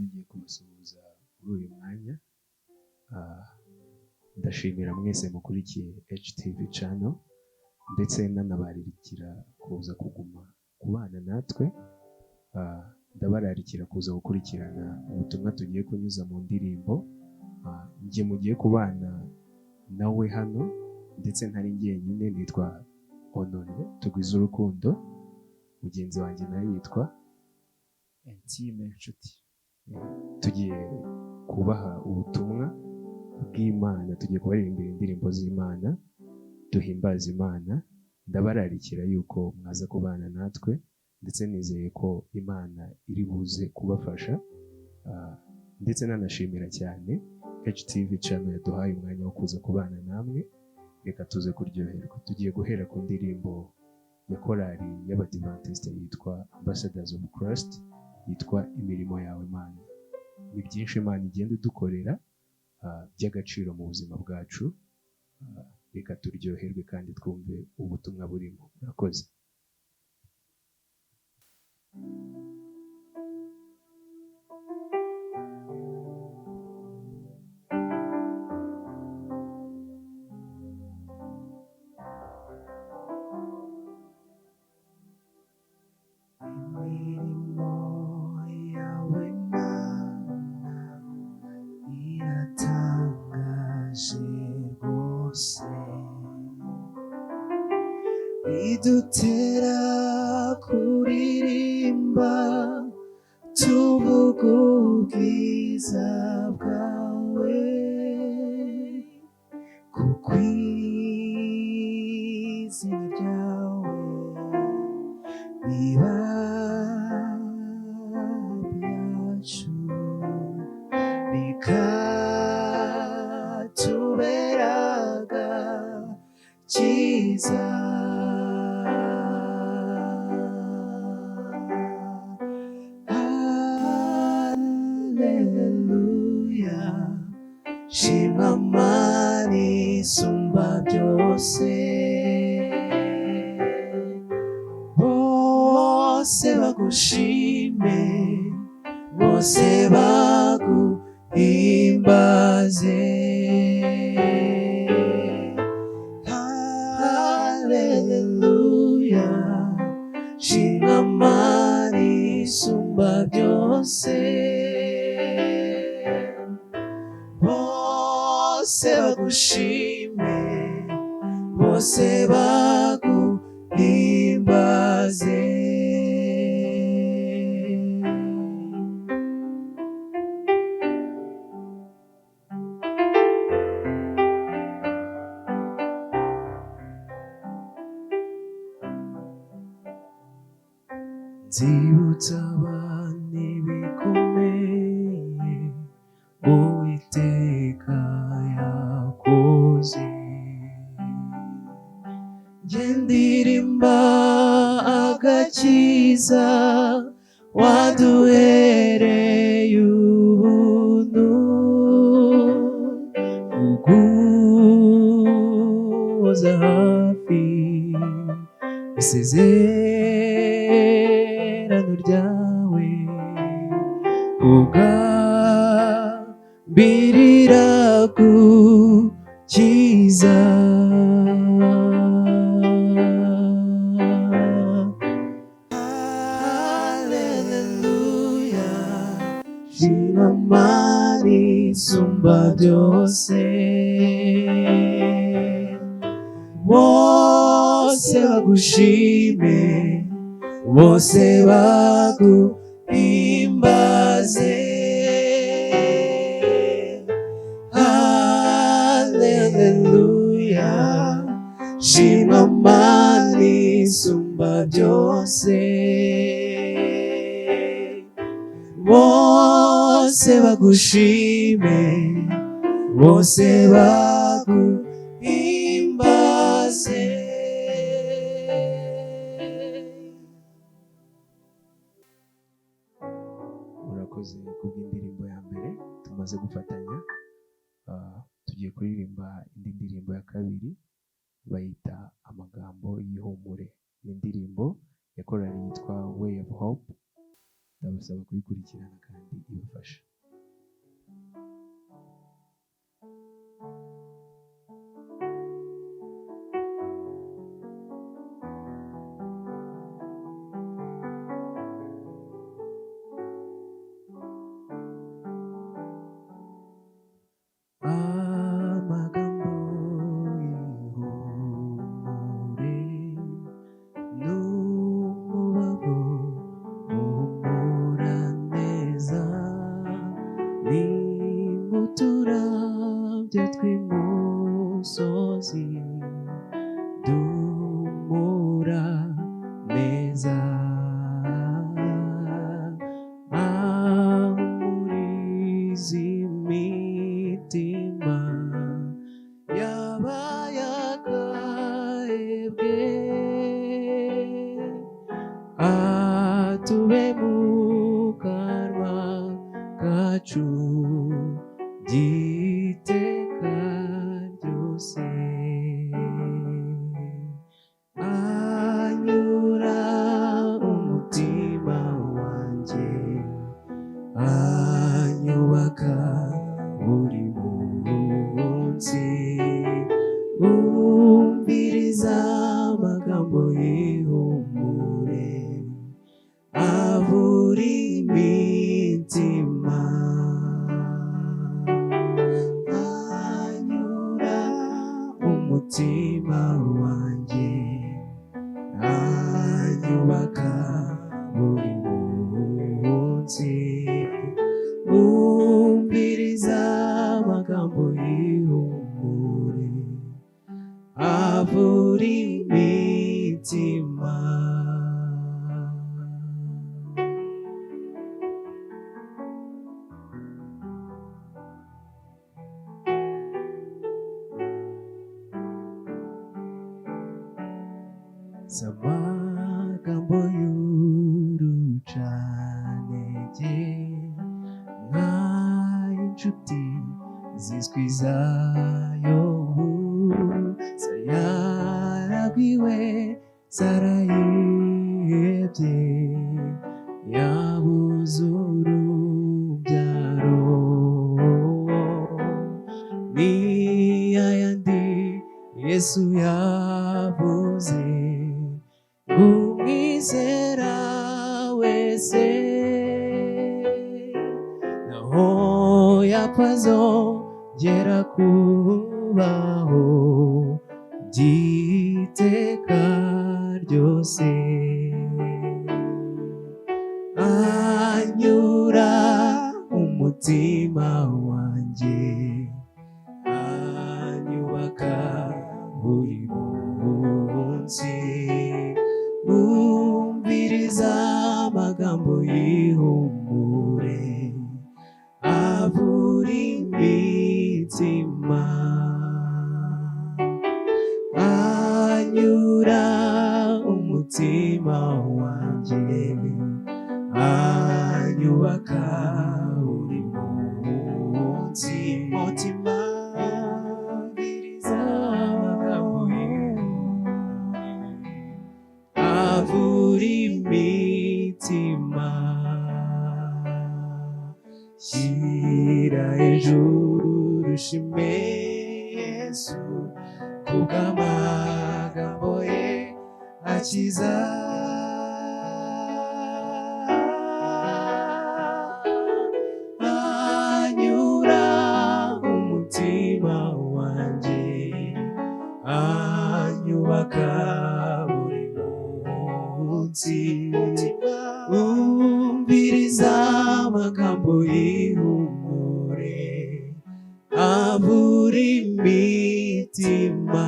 ngiye kubasuhuza muri uyu mwanya. Ndashimira mwese mukurikiye HTV Channel ndetse nanabararikira kuza kuguma kubana natwe. Ndabararikira kuza gukurikirana ubutumwa tugiye kunyuza mu ndirimbo. Njye mugiye kubana nawe hano ndetse ntari njyenyine, nitwa Honore tugwiza urukundo, mugenzi wanjye nawe yitwa Intime inshuti. Tugiye kubaha ubutumwa bw'Imana, tugiye kubaririmbira indirimbo z'Imana, duhimbaza Imana. Ndabararikira yuko mwaza kubana natwe ndetse nizeye ko Imana iri buze kubafasha. Ndetse nanashimira cyane HTV Channel yaduhaye umwanya wo kuza kubana namwe. Reka tuze kuryoherwa. Tugiye guhera ku ndirimbo ya korali y'Abadiventiste yitwa Ambassadors of Christ, yitwa imirimo yawe Mana. Ni byinshi Imana igenda idukorera by'agaciro mu buzima bwacu. Reka turyoherwe kandi twumve ubutumwa burimo. Murakoze. Idutera kuririmba tuvuga ubwiza bwawe, kuko izina ryawe riba ryacu rikatuberaga cyiza. Shima Mana isumba byose, bose bagushime, bose baguhimbaze. Haleluya, shima Mana isumba byose, bose bagushime, bose baguhimbaze. Nzibutsa abantu ibikomeye Uwiteka yakoze, njye ndirimba agakiza waduhereye ubuntu, kuguhoza hafi isezerano ryawe, ugambirira gukiza. Haleluya, shima Mana isumba byose, bose bagushime, bose baguhimbaze. Haleluya, shima Mana isumba byose, bose bagushime, bose baguhimbaze. Murakoze kubw'indirimbo ya mbere tumaze gufatanya. Tugiye kuririmba indi ndirimbo ya kabiri, bayita amagambo y'ihumure. Ni indirimbo ya korali yitwa Way of Hope. ndabasaba kuyikurikirana kandi ibafasha. Amagambo y'urucanege nk'ay'inshuti zizwi za Yobu, yarabwiwe zarayihebye yabuze urubyaro, ni ayandi Yesu yavuze umwizera wese naho yapfa azongera kubaho by'iteka ryose. Anyura umutima wanjye, anyubaka buri munsi, umviriza amagambo y'ihumure avura imitima. Anyura umutima wanjye, anyubaka buri munsi, mutima umviriza amagambo y'ihumure avura imitima. Shyira hejuru ushime Yesu kubw'amagambo ye akiza. Anyura umutima wanjye, anyubaka buri munsi, umviriza amagambo y'ihumure avura imitima.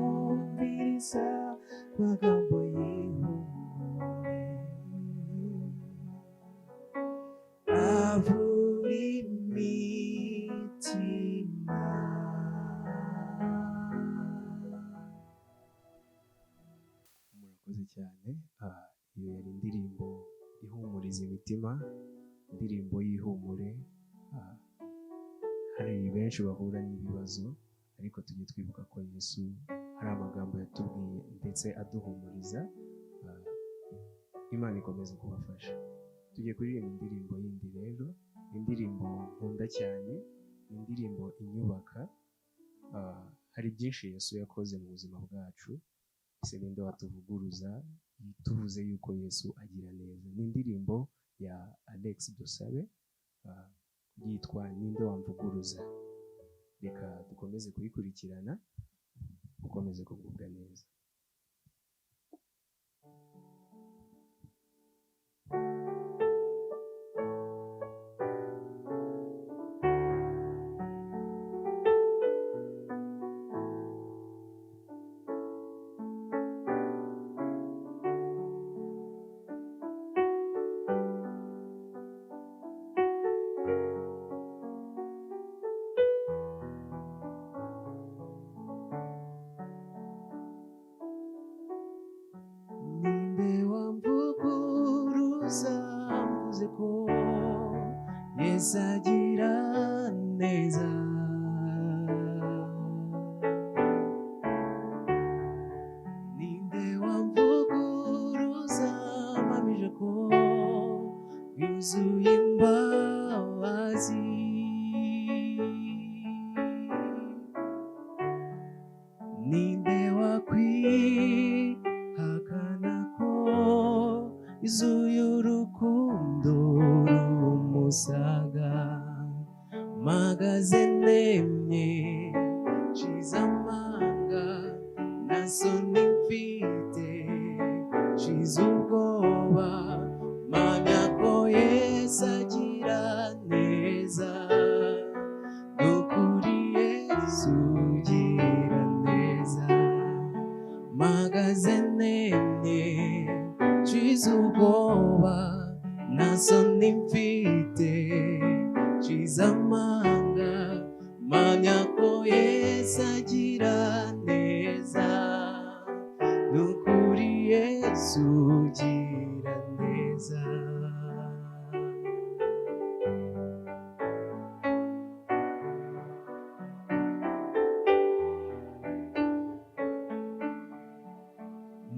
Umviriza amagambo y'ihumure avura imitima. Murakoze cyane. Iyo yari indirimbo ihumuriza imitima, indirimbo y'ihumure. Hari benshi bahura n'ibibazo, ariko tujye twibuka ko Yesu hari amagambo yatubwiye ndetse aduhumuriza Imana ikomeze kubafasha. Tugiye kuririmba indirimbo yindi rero, indirimbo nkunda cyane, indirimbo inyubaka. Hari byinshi Yesu yakoze mu buzima bwacu, ese ninde watuvuguruza tuvuze yuko Yesu agira neza. Ni indirimbo ya Alex Dusabe, yitwa Ninde Wamvuguruza. Reka dukomeze kuyikurikirana, ukomeze kugubwa neza. Mvuze ko Yesu agira neza, ninde wamvuguruza mpamije ko yuzuye imbabazi, ninde wakwihakana ko yuzuye urukundo rumusaga, mpagaze nemye nshize amanga, nta soni mfite nshize ubwoba, mpamya ko Yesu agira neza, n'ukuri Yesu ugira neza, mpagaze nemye nshize ubwoba, nta soni mfite nshize amanga, mpamya ko Yesu agira neza, n'ukuri Yesu ugira neza.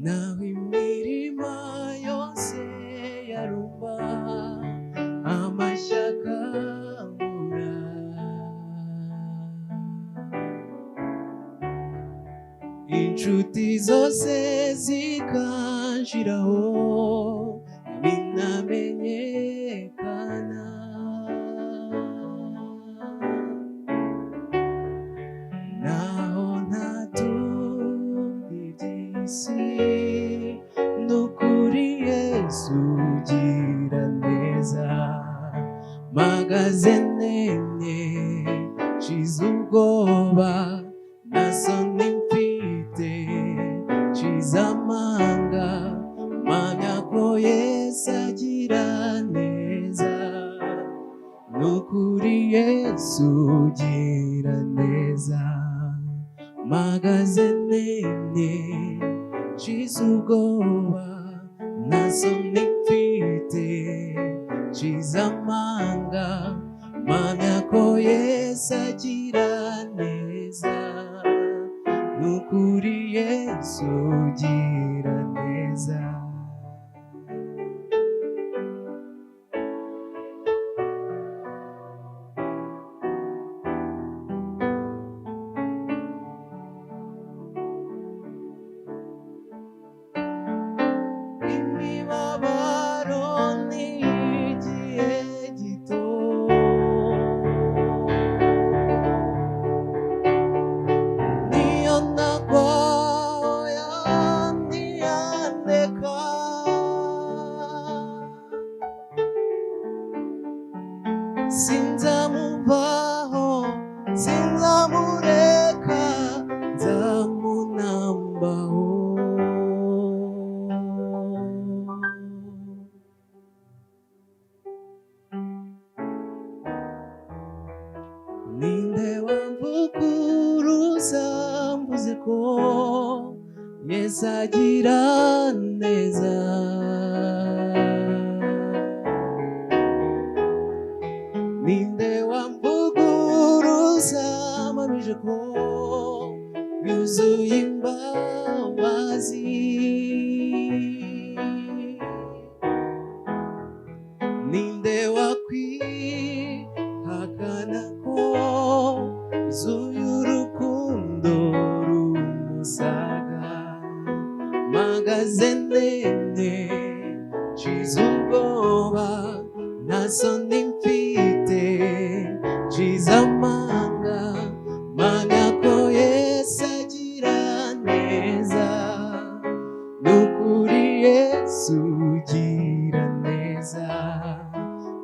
Naho imirima yose yarumba amashyaka abura, inshuti zose zikanshiraho binamenyekana, naho ntatunga iby'isi, n'ukuri Yesu ugira neza, mpagaze nemye nshize ubwoba, nta soni mfite nshize amanga, mpamya ko Yesu agira neza, n'ukuri Yesu ugira neza, mpagaze nemye nshize ubwoba, nta soni mfite nshize amanga, mpamya ko Yesu agira neza, n'ukuri Yesu ugira neza. Imibabaro ni igihe gito, niyo ntagwaya ntiyandeka, sinzamuvaho sinzamureka, nzamunambaho. Ninde wamvuguruza mvuze ko Yesu agira neza, ninde wamvuguruza mpamije ko yuzuye imbabazi, ninde wakwihakana ko zuye urukundo rumusaga mpagaze ndende nshize ubwoba nta soni mfite nshize amanga mpamya ko Yesu agira neza n'ukuri Yesu ugira neza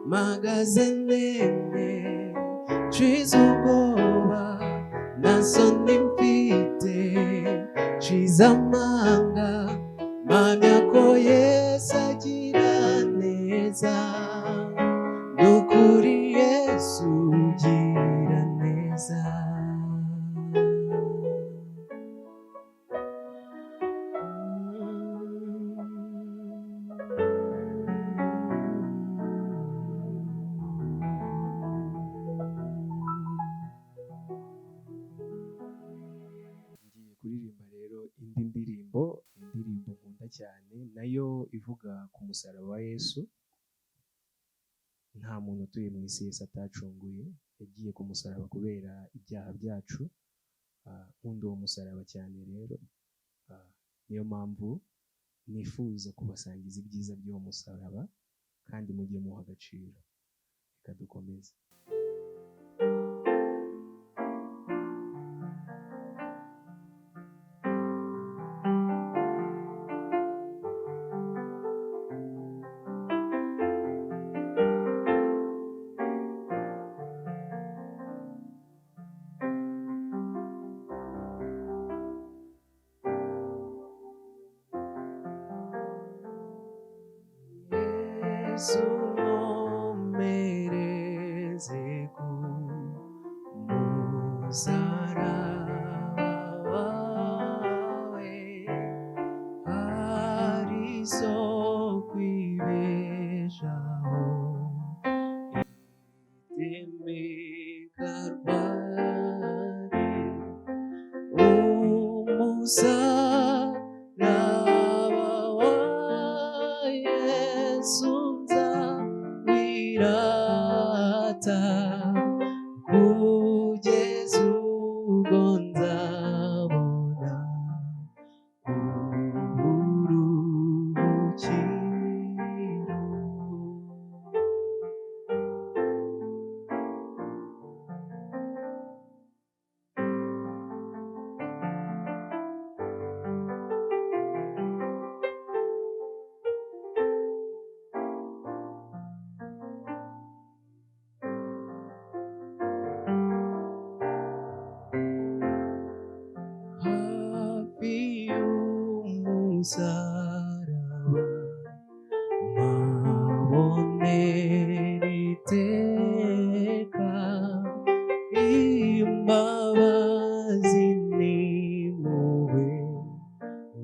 mpagaze ndende nshize ubwoba nta soni mfite nshize amanga mpamya ko Yesu agira neza n'ukuri Yesu ugira neza. Ngiye kuririmba rero indi ndirimbo nkunda cyane nayo ivuga ku musaraba wa Yesu. Nta muntu utuye mu isi Yesu atacunguye, yagiye ku musaraba kubera ibyaha byacu. Nkunda uwo musaraba cyane rero, niyo mpamvu nifuza kubasangiza ibyiza by'uwo musaraba kandi mujye muha agaciro. Reka dukomeze. Yesu nkomereze ku musaraba wawe, hari isoko ibeshaho iteme Karuvali, umusaraba wa Yesu nzawirata kugeza ubwo nzabona uburuhukiro. Hafi y'umusaraba mpabonera iteka imbabazi n'impuhwe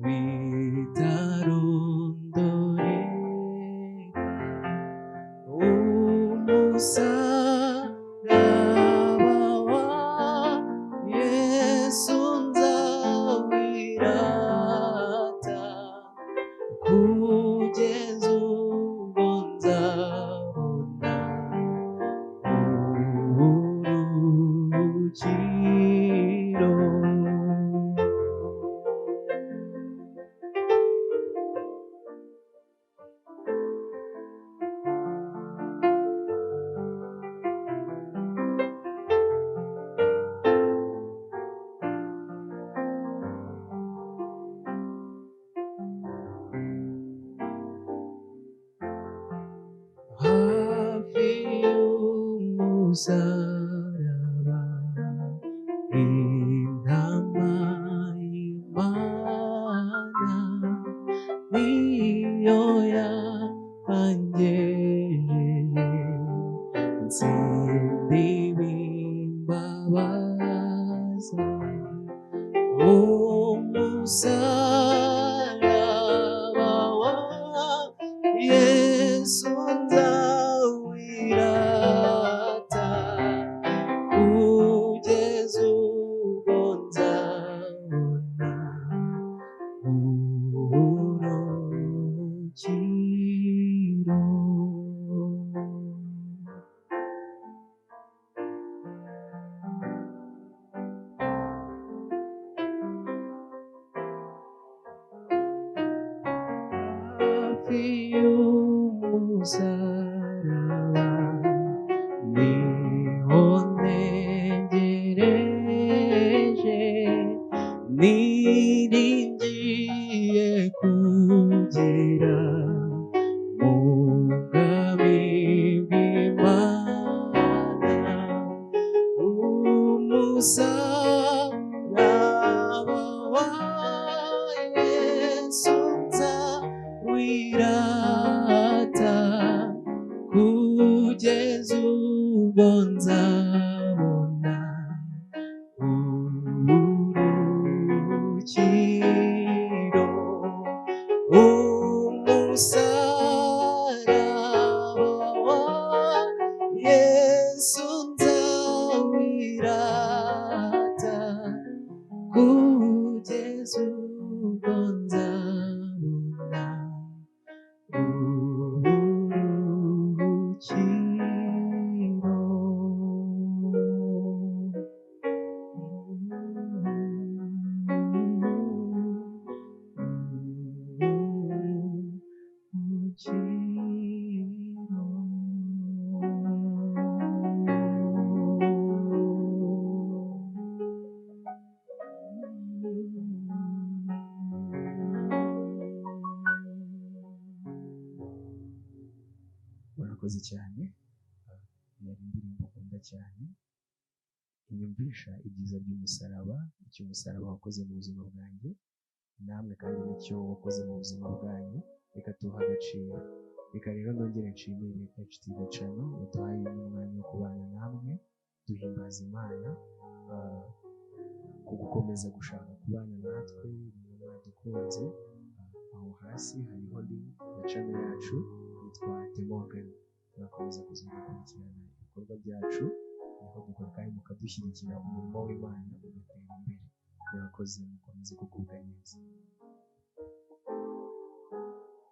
bitarondoreka. Umusaraba wa Yesu nzawirata kugeza ubwo nzabona uburuhukiro. Hafi y'umusaraba intama y'Imana niyo yangejeje nzindi bimbabaza. Umusaraba wa Yesu nzawirata kugeza ubwo nzabona uburuhukiro. musaraba niho ntegereje niringiye kugera mu bwami bw'Imana umusaraba wa Yesu nzawirata kugeza ubwo nzabona uburuhukiro umusaraba wa Yesu nzawirata kugeza ubwo nzabona uburuhukiro. Murakoze cyane. Yari indirimbo nkunda cyane inyumvisha ibyiza by'umusaraba, icyo umusaraba wakoze mu buzima bwanjye, namwe kandi nicyo wakoze mu buzima bwanyu, reka tuha agaciro. Reka rero nongere nshimire HTV Channel yaduhaye n'umwanya wo kubana namwe duhimbaza Imana ku gukomeza gushaka kubana natwe niyo mwadukunze. Aho hasi hariho link ya channel yacu yitwa The Morgan. Murakomeza kuzadukurikirana ibikorwa byacu, niho dukora kandi mukadushyigikira umurimo w'Imana ugatera imbere. Murakoze, mukomeze kugubwa neza.